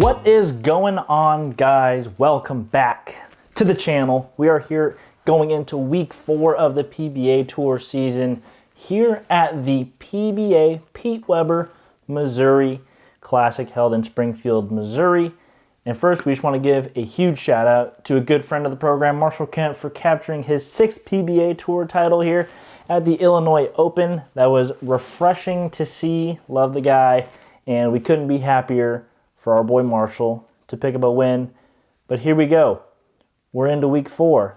What is going on, guys? Welcome back to the channel. We are here going into week 4 of the PBA Tour season here at the PBA Pete Weber, Missouri Classic held in Springfield, Missouri. And first, we just want to give a huge shout out to a good friend of the program, Marshall Kent, for capturing his 6th PBA Tour title here at the Illinois Open. That was refreshing to see. Love the guy. And we couldn't be happier for our boy Marshall to pick up a win. But here we go. We're into week 4.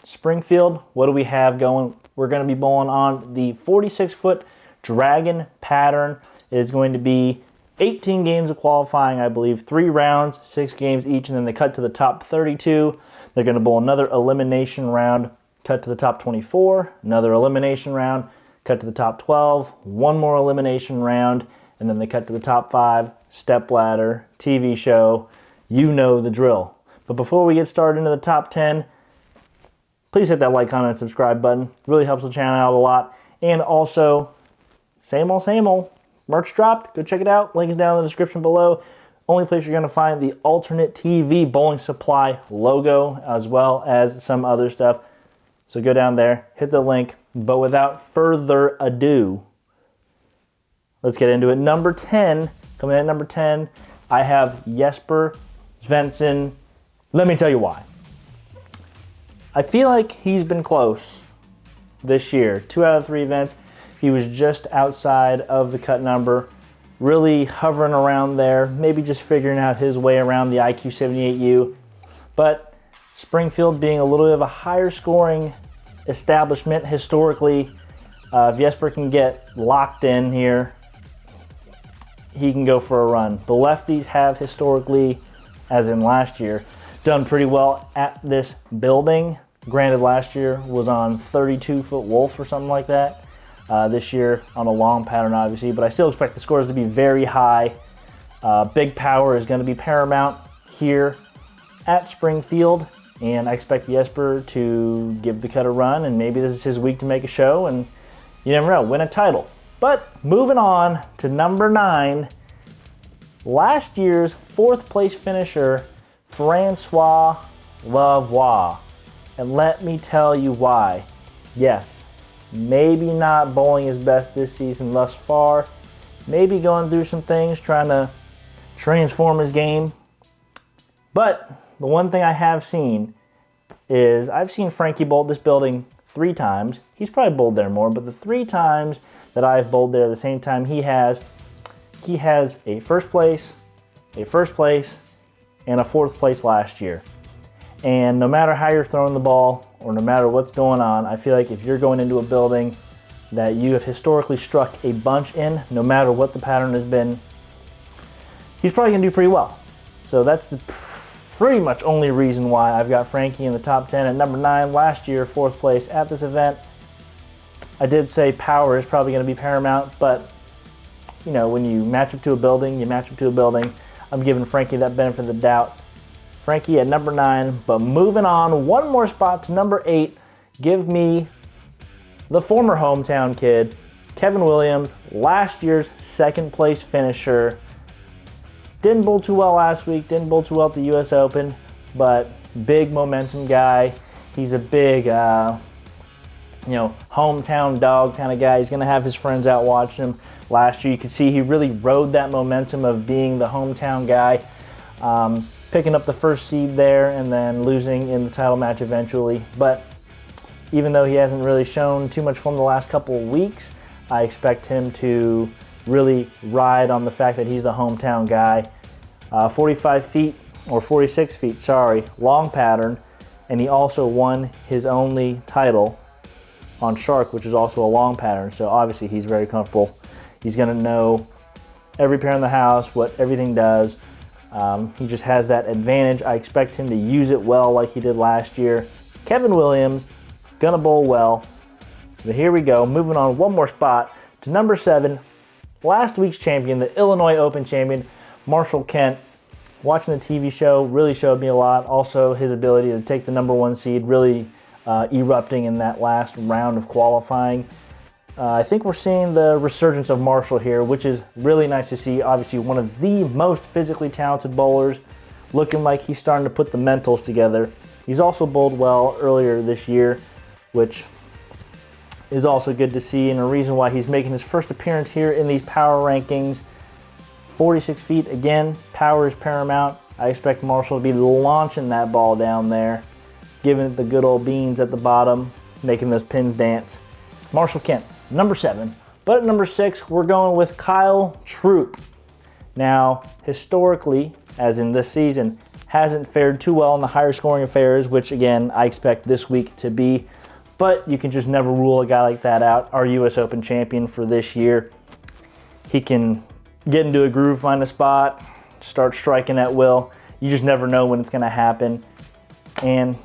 Springfield, what do we have going? We're going to be bowling on the 46-foot Dragon pattern. It is going to be 18 games of qualifying, I believe, 3 rounds, 6 games each, and then they cut to the top 32. They're going to bowl another elimination round, cut to the top 24, another elimination round, cut to the top 12, one more elimination round, and then they cut to the top 5, step ladder, TV show, you know the drill. But before we get started into the top 10, please hit that like, comment, and subscribe button. It really helps the channel out a lot. And also, same old, merch dropped. Go check it out. Link is down in the description below. Only place you're going to find the alternate TV bowling supply logo, as well as some other stuff. So go down there, hit the link. But without further ado, let's get into it. Number 10, coming in at number 10, I have Jesper Svensson. Let me tell you why. I feel like he's been close this year. 2 out of 3 events, he was just outside of the cut number, really hovering around there, maybe just figuring out his way around the IQ 78U. But Springfield being a little bit of a higher scoring establishment historically, if Jesper can get locked in here, he can go for a run. The lefties have historically, as in last year, done pretty well at this building. Granted, last year was on 32-foot Wolf or something like that. This year on a long pattern, obviously, but I still expect the scores to be very high. Big power is going to be paramount here at Springfield, and I expect Jesper to give the cut a run, and maybe this is his week to make a show, and you never know, win a title. But moving on to number 9, last year's 4th place finisher, Francois Lavoie. And let me tell you why. Yes, maybe not bowling his best this season thus far. Maybe going through some things, trying to transform his game. But the one thing I have seen is I've seen Frankie bowl this building 3 times. He's probably bowled there more, but the 3 times that I've bowled there the same time he has a first place, and a 4th place last year. And no matter how you're throwing the ball or no matter what's going on, I feel like if you're going into a building that you have historically struck a bunch in, no matter what the pattern has been, he's probably going to do pretty well. So that's the pretty much only reason why I've got Frankie in the top 10 at number 9. Last year, 4th place at this event. I did say power is probably going to be paramount, but you know, when you match up to a building, you match up to a building. I'm giving Frankie that benefit of the doubt. Frankie at number 9, but moving on one more spot to number 8. Give me the former hometown kid, Kevin Williams, last year's 2nd place finisher. Didn't bowl too well last week, didn't bowl too well at the US Open, but big momentum guy. He's a big, hometown dog kind of guy. He's going to have his friends out watching him. Last year, you could see he really rode that momentum of being the hometown guy, picking up the first seed there and then losing in the title match eventually. But even though he hasn't really shown too much form the last couple of weeks, I expect him to really ride on the fact that he's the hometown guy. 45 feet, or 46 feet, sorry, long pattern, and he also won his only title on Shark, which is also a long pattern, so obviously he's very comfortable. He's going to know every pair in the house, what everything does. He just has that advantage. I expect him to use it well like he did last year. Kevin Williams, going to bowl well. But here we go, moving on one more spot to number 7, last week's champion, the Illinois Open champion, Marshall Kent. Watching the TV show really showed me a lot. Also, his ability to take the number 1 seed, really erupting in that last round of qualifying. I think we're seeing the resurgence of Marshall here, which is really nice to see. Obviously, one of the most physically talented bowlers, looking like he's starting to put the mentals together. He's also bowled well earlier this year, which is also good to see, and a reason why he's making his first appearance here in these power rankings. 46 feet, again, power is paramount. I expect Marshall to be launching that ball down there, giving it the good old beans at the bottom, making those pins dance. Marshall Kent, number 7. But at number 6, we're going with Kyle Troop. Now, historically, as in this season, hasn't fared too well in the higher scoring affairs, which again, I expect this week to be. But you can just never rule a guy like that out. Our US Open champion for this year. He can get into a groove, find a spot, start striking at will. You just never know when it's going to happen. And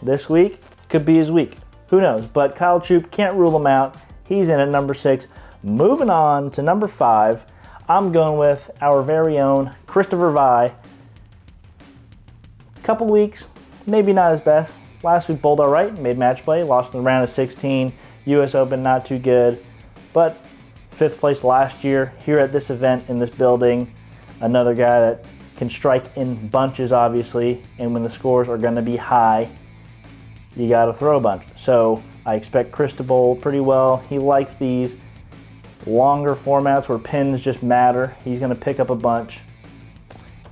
this week could be his week. Who knows? But Kyle Troop, can't rule him out. He's in at number 6. Moving on to number 5, I'm going with our very own Christopher Vi. Couple weeks, maybe not his best. Last week bowled all right, made match play, lost in the round of 16. US Open, not too good. But 5th place last year here at this event in this building. Another guy that can strike in bunches, obviously, and when the scores are going to be high, you got to throw a bunch. So I expect Chris to bowl pretty well. He likes these longer formats where pins just matter. He's going to pick up a bunch.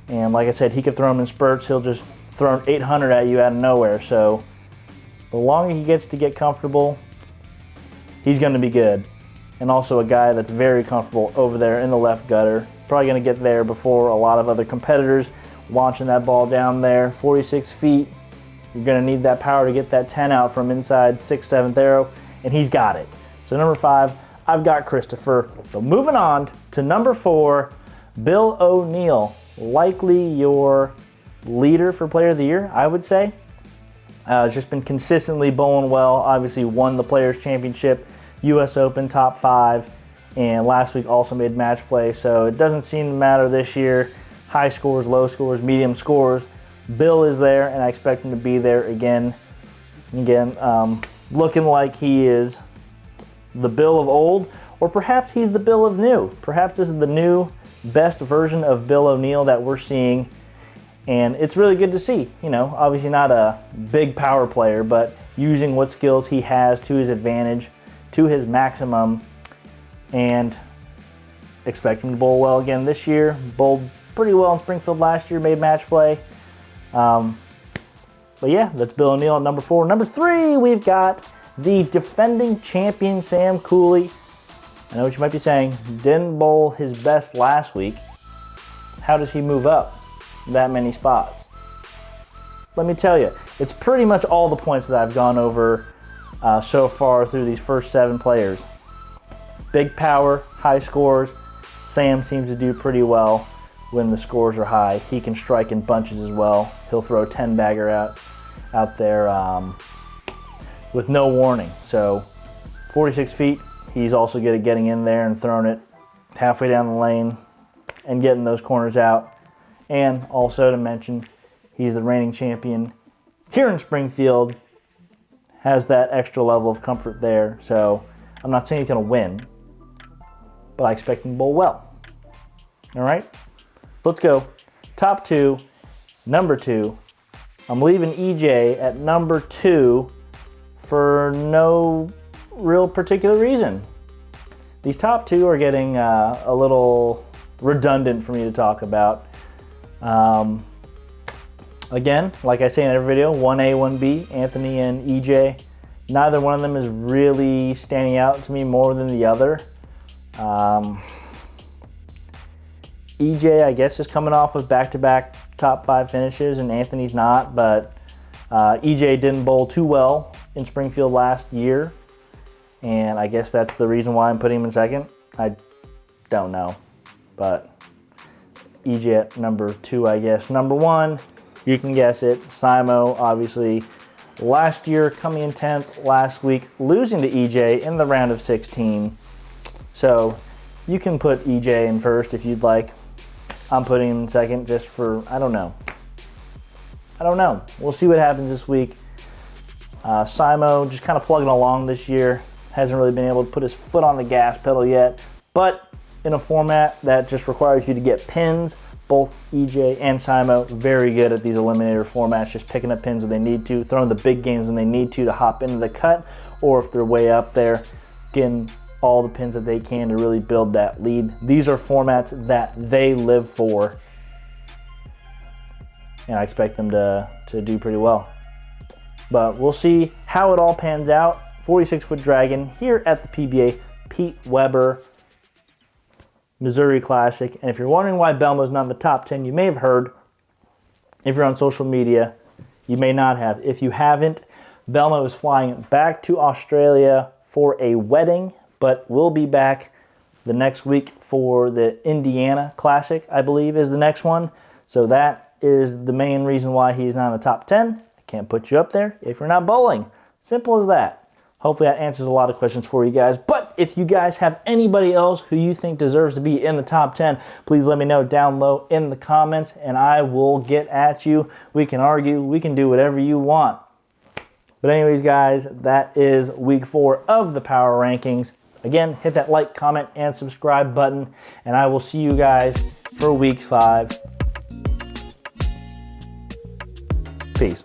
And like I said, he could throw them in spurts. He'll just throw an 800 at you out of nowhere. So the longer he gets to get comfortable, he's going to be good. And also a guy that's very comfortable over there in the left gutter. Probably going to get there before a lot of other competitors, launching that ball down there. 46 feet. You're going to need that power to get that 10 out from inside 6th, 7th arrow, and he's got it. So number 5, I've got Christopher. But moving on to number 4, Bill ONeal. Likely your leader for Player of the Year, I would say. Has just been consistently bowling well. Obviously won the Players' Championship, US Open top 5, and last week also made match play. So it doesn't seem to matter this year. High scores, low scores, medium scores. Bill is there, and I expect him to be there again. Looking like he is the Bill of old, or perhaps he's the Bill of new. Perhaps this is the new best version of Bill ONeal that we're seeing, and it's really good to see. You know, obviously not a big power player, but using what skills he has to his advantage, to his maximum, and expect him to bowl well again this year. Bowled pretty well in Springfield last year, made match play. But yeah, that's Bill ONeal at number 4. Number 3, we've got the defending champion, Sam Kee. I know what you might be saying. Didn't bowl his best last week. How does he move up that many spots? Let me tell you, it's pretty much all the points that I've gone over so far through these first 7 players. Big power, high scores. Sam seems to do pretty well when the scores are high. He can strike in bunches as well. He'll throw a 10-bagger out there with no warning. So 46 feet, he's also good at getting in there and throwing it halfway down the lane and getting those corners out. And also to mention, he's the reigning champion here in Springfield. Has that extra level of comfort there. So I'm not saying he's going to win, but I expect him to bowl well. All right? Let's go. Top 2, number 2. I'm leaving EJ at number 2 for no real particular reason. These top 2 are getting a little redundant for me to talk about. Again, like I say in every video, 1A, 1B, Anthony and EJ. Neither one of them is really standing out to me more than the other. EJ, I guess, is coming off of back-to-back top 5 finishes, and Anthony's not, but EJ didn't bowl too well in Springfield last year, and I guess that's the reason why I'm putting him in second. I don't know, but EJ at number 2, I guess. Number 1, you can guess it, Simo, obviously. Last year, coming in 10th, last week, losing to EJ in the round of 16. So you can put EJ in first if you'd like. I'm putting him in second just for, I don't know. We'll see what happens this week. Simo just kind of plugging along this year. hasn't really been able to put his foot on the gas pedal yet, but in a format that just requires you to get pins, both EJ and Simo very good at these eliminator formats, just picking up pins when they need to, throwing the big games when they need to hop into the cut, or if they're way up there, getting all the pins that they can to really build that lead. These are formats that they live for, and I expect them to do pretty well. But we'll see how it all pans out. 46-foot Dragon here at the PBA Pete Weber Missouri Classic. And if you're wondering why Belmo's not in the top 10, you may have heard. If you're on social media, you may not have. If you haven't, Belmo is flying back to Australia for a wedding, but will be back the next week for the Indiana Classic, I believe is the next one. So that is the main reason why he's not in the top 10. I can't put you up there if you're not bowling. Simple as that. Hopefully that answers a lot of questions for you guys. But if you guys have anybody else who you think deserves to be in the top 10, please let me know down low in the comments and I will get at you. We can argue, we can do whatever you want. But anyways, guys, that is week 4 of the Power Rankings. Again, hit that like, comment, and subscribe button, and I will see you guys for week 5. Peace.